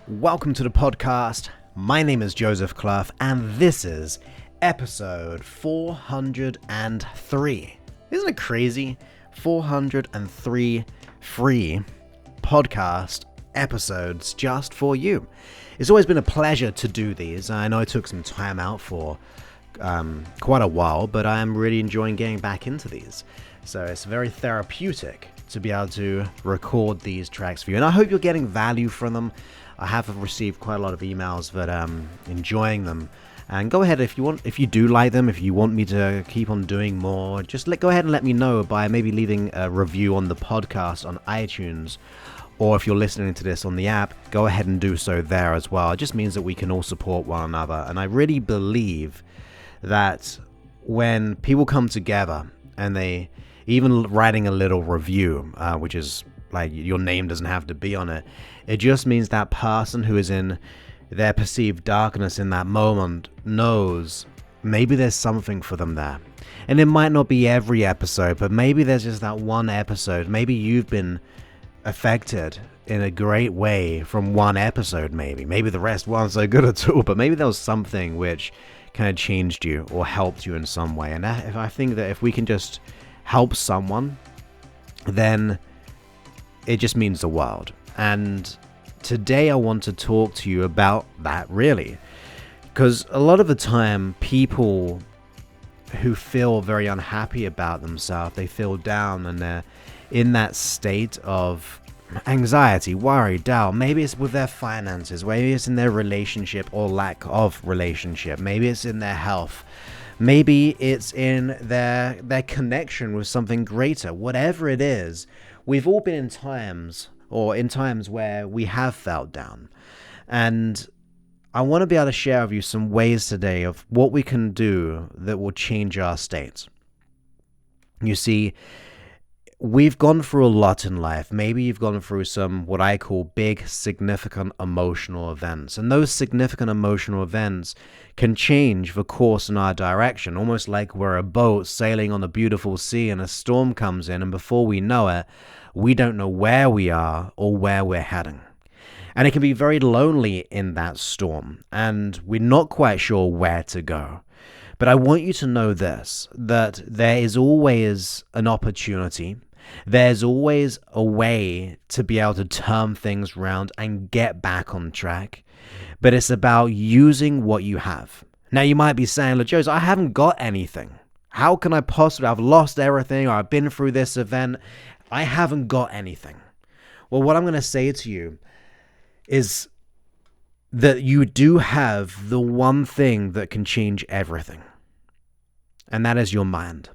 Welcome to the podcast. My name is Joseph Clough, and this is episode 403. Isn't it crazy? 403 free podcast episodes just for you. It's always been a pleasure to do these. I know I took some time out for quite a while, but I am really enjoying getting back into these. So it's very therapeutic to be able to record these tracks for you, and I hope you're getting value from them. I have received quite a lot of emails that I'm enjoying them, and go ahead if you do like them, if you want me to keep on doing more, just go ahead and let me know by maybe leaving a review on the podcast on iTunes, or if you're listening to this on the app, go ahead and do so there as well. It just means that we can all support one another, and I really believe that when people come together and they even writing a little review, which is like your name doesn't have to be on it. It just means that person who is in their perceived darkness in that moment knows maybe there's something for them there. And it might not be every episode, but maybe there's just that one episode. Maybe you've been affected in a great way from one episode, maybe. Maybe the rest weren't so good at all, but maybe there was something which kind of changed you or helped you in some way. And I think that if we can just help someone, then it just means the world. And today I want to talk to you about that, really, because a lot of the time people who feel very unhappy about themselves, they feel down, and they're in that state of anxiety, worry, doubt. Maybe it's with their finances, maybe it's in their relationship or lack of relationship, maybe it's in their health, maybe it's in their connection with something greater. Whatever it is, we've all been in times where we have felt down. And I want to be able to share with you some ways today of what we can do that will change our state. You see, we've gone through a lot in life. Maybe you've gone through some what I call big, significant emotional events. And those significant emotional events can change the course in our direction, almost like we're a boat sailing on a beautiful sea and a storm comes in, and before we know it, we don't know where we are or where we're heading. And it can be very lonely in that storm, and we're not quite sure where to go. But I want you to know this, that there is always an opportunity. There's always a way to be able to turn things around and get back on track. But it's about using what you have. Now you might be saying, look, Jose, I haven't got anything. How can I possibly? I've lost everything, or I've been through this event. I haven't got anything. Well, what I'm going to say to you is that you do have the one thing that can change everything. And that is your mind.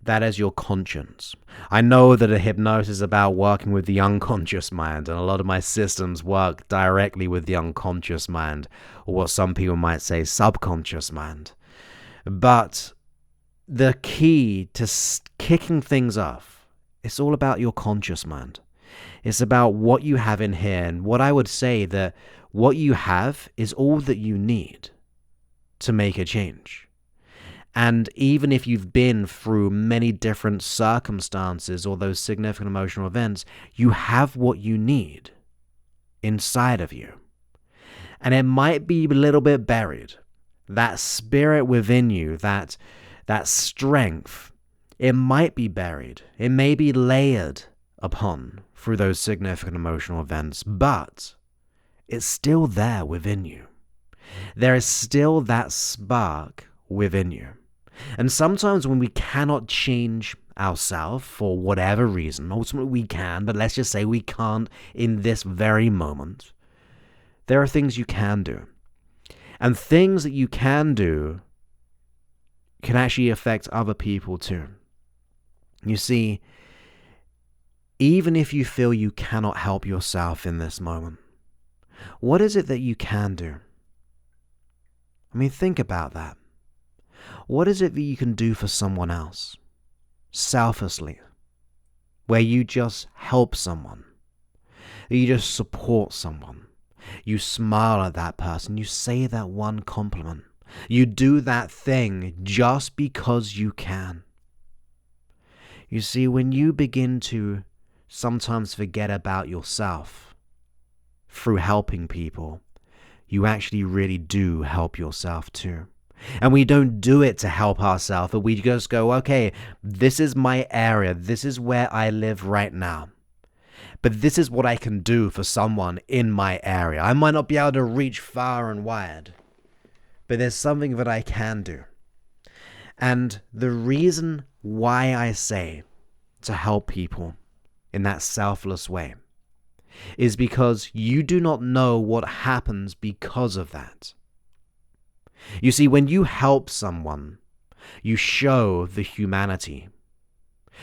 That is your conscience. I know that a hypnosis is about working with the unconscious mind, and a lot of my systems work directly with the unconscious mind, or what some people might say subconscious mind. But the key to kicking things off, it's all about your conscious mind. It's about what you have in here, and what I would say that what you have is all that you need to make a change. And even if you've been through many different circumstances or those significant emotional events, you have what you need inside of you. And it might be a little bit buried. That spirit within you, that strength, it might be buried. It may be layered upon through those significant emotional events, but it's still there within you. There is still that spark within you. And sometimes when we cannot change ourselves for whatever reason, ultimately we can, but let's just say we can't in this very moment, there are things you can do. And things that you can do can actually affect other people too. You see, even if you feel you cannot help yourself in this moment, what is it that you can do? I mean, think about that. What is it that you can do for someone else, selflessly, where you just help someone, you just support someone, you smile at that person, you say that one compliment, you do that thing just because you can. You see, when you begin to sometimes forget about yourself through helping people, you actually really do help yourself too. And we don't do it to help ourselves, but we just go, okay, this is my area. This is where I live right now. But this is what I can do for someone in my area. I might not be able to reach far and wide, but there's something that I can do. And the reason why I say to help people in that selfless way is because you do not know what happens because of that. You see, when you help someone, you show the humanity.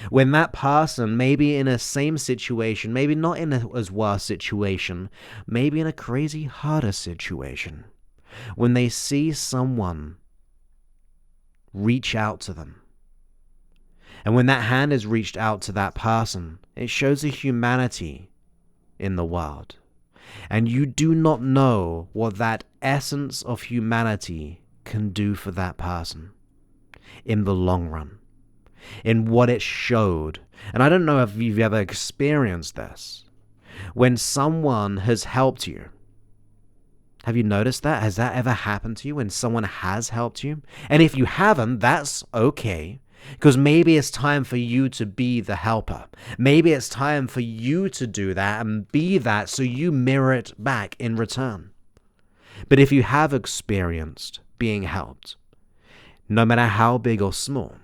When that person, maybe in a same situation, maybe not in a as worse situation, maybe in a crazy harder situation, when they see someone reach out to them, and when that hand is reached out to that person, it shows a humanity in the world. And you do not know what that essence of humanity can do for that person in the long run, in what it showed. And I don't know if you've ever experienced this. When someone has helped you, have you noticed that? Has that ever happened to you when someone has helped you? And if you haven't, that's okay. Because maybe it's time for you to be the helper. Maybe it's time for you to do that and be that so you mirror it back in return. But if you have experienced being helped, no matter how big or small,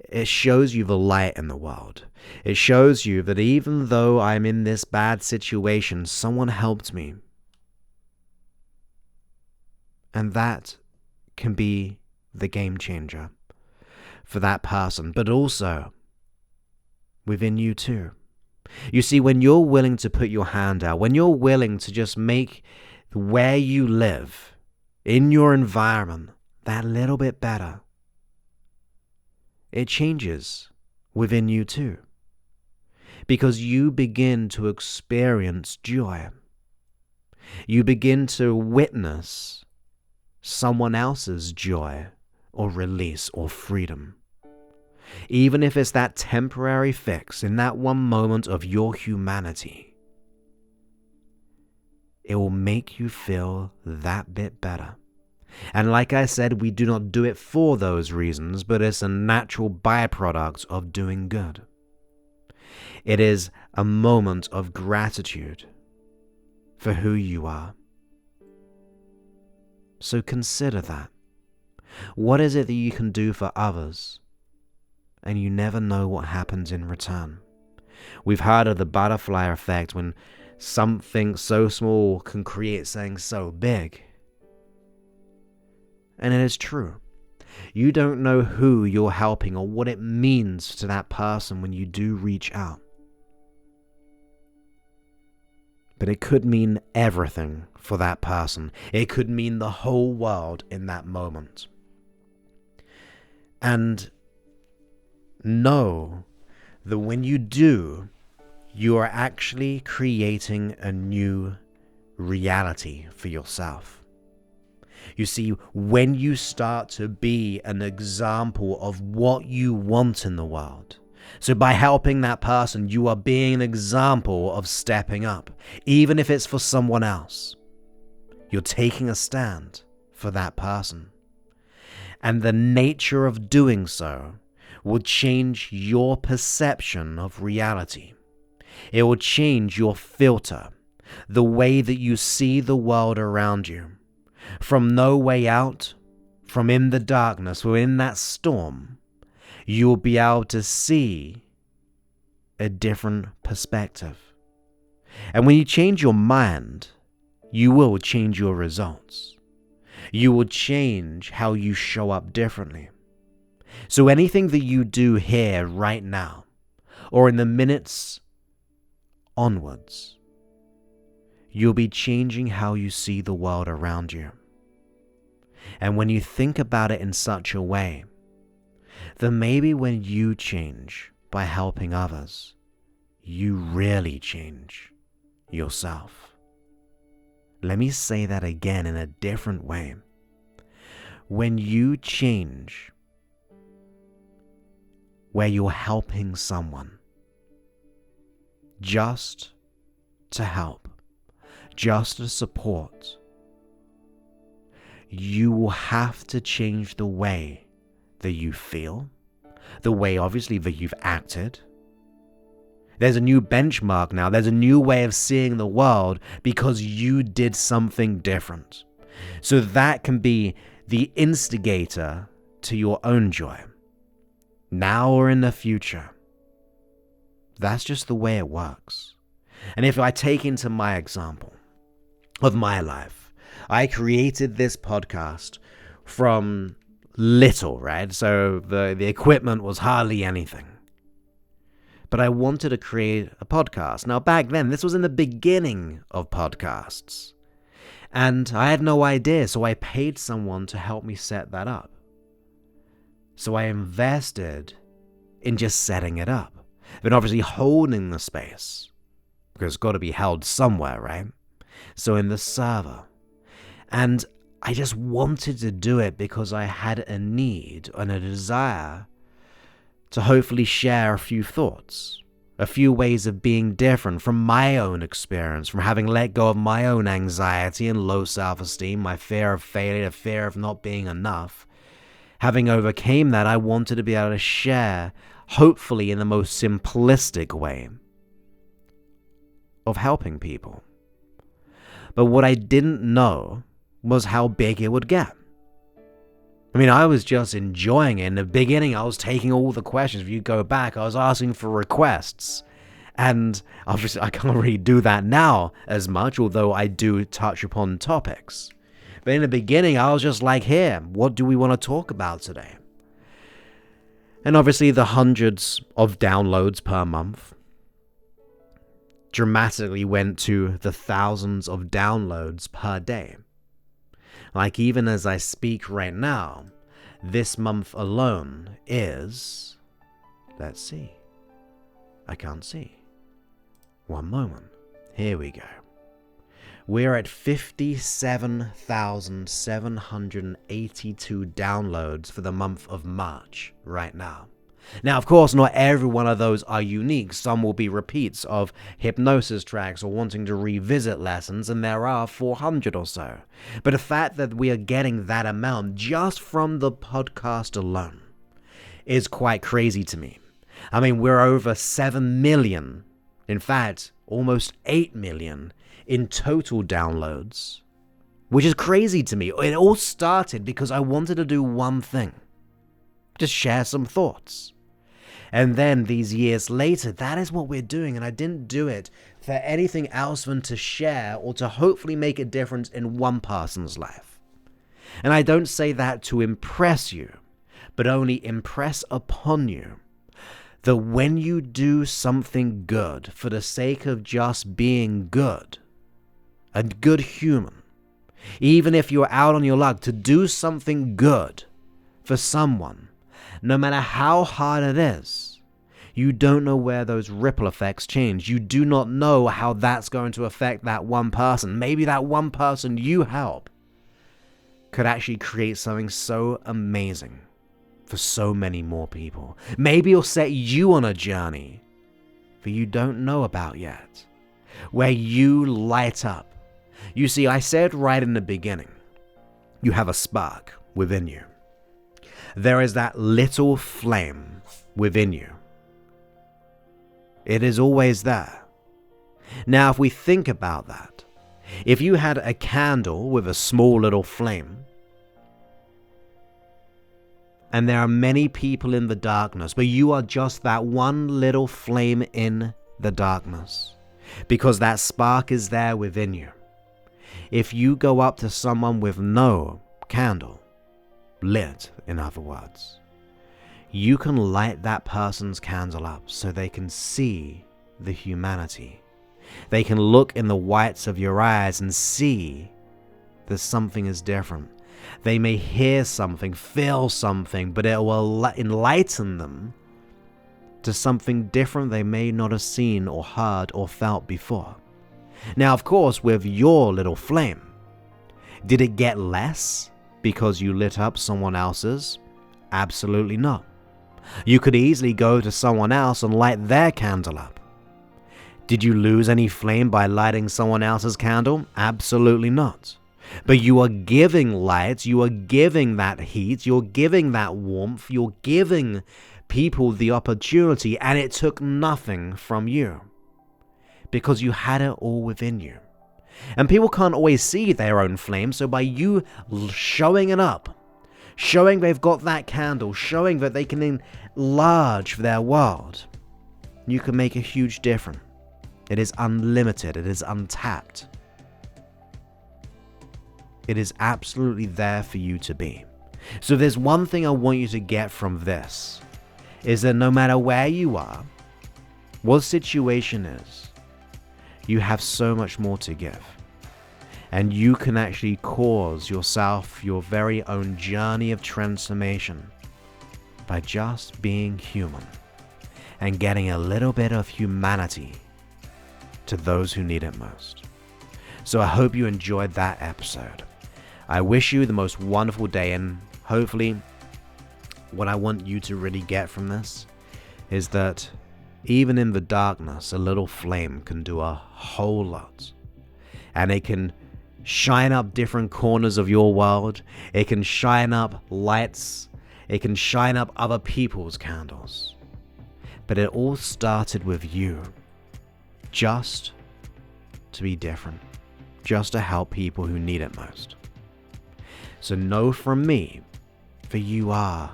it shows you the light in the world. It shows you that even though I'm in this bad situation, someone helped me. And that can be the game changer for that person, but also within you too. You see, when you're willing to put your hand out, when you're willing to just make where you live, in your environment, that little bit better, it changes within you too. Because you begin to experience joy. You begin to witness someone else's joy or release or freedom. Even if it's that temporary fix in that one moment of your humanity, it will make you feel that bit better. And like I said, we do not do it for those reasons, but it's a natural byproduct of doing good. It is a moment of gratitude for who you are. So consider that. What is it that you can do for others? And you never know what happens in return. We've heard of the butterfly effect, when something so small can create something so big. And it is true. You don't know who you're helping or what it means to that person when you do reach out. But it could mean everything for that person. It could mean the whole world in that moment. And know that when you do, you are actually creating a new reality for yourself. You see, when you start to be an example of what you want in the world, so by helping that person, you are being an example of stepping up, even if it's for someone else. You're taking a stand for that person. And the nature of doing so will change your perception of reality. It will change your filter, the way that you see the world around you. From no way out, from in the darkness, or in that storm, you will be able to see a different perspective. And when you change your mind, you will change your results. You will change how you show up differently. So anything that you do here right now, or in the minutes onwards, you'll be changing how you see the world around you. And when you think about it in such a way, then maybe when you change by helping others, you really change yourself. Let me say that again in a different way. When you change where you're helping someone, just to help, just to support, you will have to change the way that you feel, the way obviously that you've acted. There's a new benchmark now. There's a new way of seeing the world because you did something different. So that can be the instigator to your own joy, now or in the future. That's just the way it works. And if I take into my example of my life, I created this podcast from little, right? So the equipment was hardly anything. But I wanted to create a podcast. Now, back then, this was in the beginning of podcasts. And I had no idea, so I paid someone to help me set that up. So I invested in just setting it up. But obviously holding the space, because it's got to be held somewhere, right? So in the server. And I just wanted to do it because I had a need and a desire to hopefully share a few thoughts, a few ways of being different from my own experience, from having let go of my own anxiety and low self-esteem, my fear of failure, the fear of not being enough. Having overcame that, I wanted to be able to share, hopefully in the most simplistic way, of helping people. But what I didn't know was how big it would get. I mean, I was just enjoying it. In the beginning, I was taking all the questions. If you go back, I was asking for requests. And obviously, I can't really do that now as much, although I do touch upon topics. But in the beginning, I was just like, here, what do we want to talk about today? And obviously, the hundreds of downloads per month dramatically went to the thousands of downloads per day. Like, even as I speak right now, this month alone is, let's see, I can't see. One moment. Here we go. We're at 57,782 downloads for the month of March right now. Now, of course, not every one of those are unique. Some will be repeats of hypnosis tracks or wanting to revisit lessons, and there are 400 or so. But the fact that we are getting that amount just from the podcast alone is quite crazy to me. I mean, we're over 7 million, in fact, almost 8 million in total downloads, which is crazy to me. It all started because I wanted to do one thing, just share some thoughts. And then these years later, that is what we're doing. And I didn't do it for anything else than to share or to hopefully make a difference in one person's life. And I don't say that to impress you, but only impress upon you that when you do something good for the sake of just being good, a good human, even if you're out on your luck, to do something good for someone, no matter how hard it is, you don't know where those ripple effects change. You do not know how that's going to affect that one person. Maybe that one person you help could actually create something so amazing for so many more people. Maybe it'll set you on a journey that you don't know about yet, where you light up. You see, I said right in the beginning, you have a spark within you. There is that little flame within you. It is always there. Now, if we think about that, if you had a candle with a small little flame, and there are many people in the darkness, but you are just that one little flame in the darkness, because that spark is there within you. If you go up to someone with no candle, lit, in other words, you can light that person's candle up so they can see the humanity. They can look in the whites of your eyes and see that something is different. They may hear something, feel something, but it will enlighten them to something different they may not have seen or heard or felt before. Now, of course, with your little flame, did it get less because you lit up someone else's? Absolutely not. You could easily go to someone else and light their candle up. Did you lose any flame by lighting someone else's candle? Absolutely not. But you are giving light, you are giving that heat, you're giving that warmth, you're giving people the opportunity, and it took nothing from you because you had it all within you. And people can't always see their own flame, so by you showing it up, showing they've got that candle, showing that they can enlarge their world, you can make a huge difference. It is unlimited, it is untapped. It is absolutely there for you to be. So there's one thing I want you to get from this, is that no matter where you are, what situation is, you have so much more to give. And you can actually cause yourself your very own journey of transformation by just being human and getting a little bit of humanity to those who need it most. So I hope you enjoyed that episode. I wish you the most wonderful day, and hopefully what I want you to really get from this is that even in the darkness, a little flame can do a whole lot. And it can shine up different corners of your world. It can shine up lights. It can shine up other people's candles. But it all started with you. Just to be different. Just to help people who need it most. So know from me that you are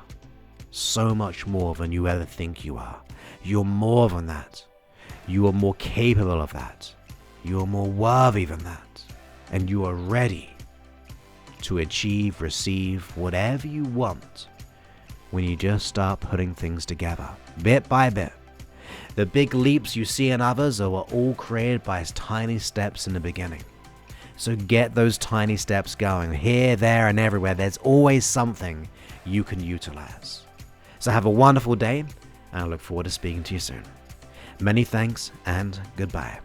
so much more than you ever think you are. You're more than that. You are more capable of that. You are more worthy than that. And you are ready to achieve, receive whatever you want when you just start putting things together, bit by bit. The big leaps you see in others are all created by tiny steps in the beginning. So get those tiny steps going. Here, there, and everywhere. There's always something you can utilize. So have a wonderful day, and I look forward to speaking to you soon. Many thanks, and goodbye.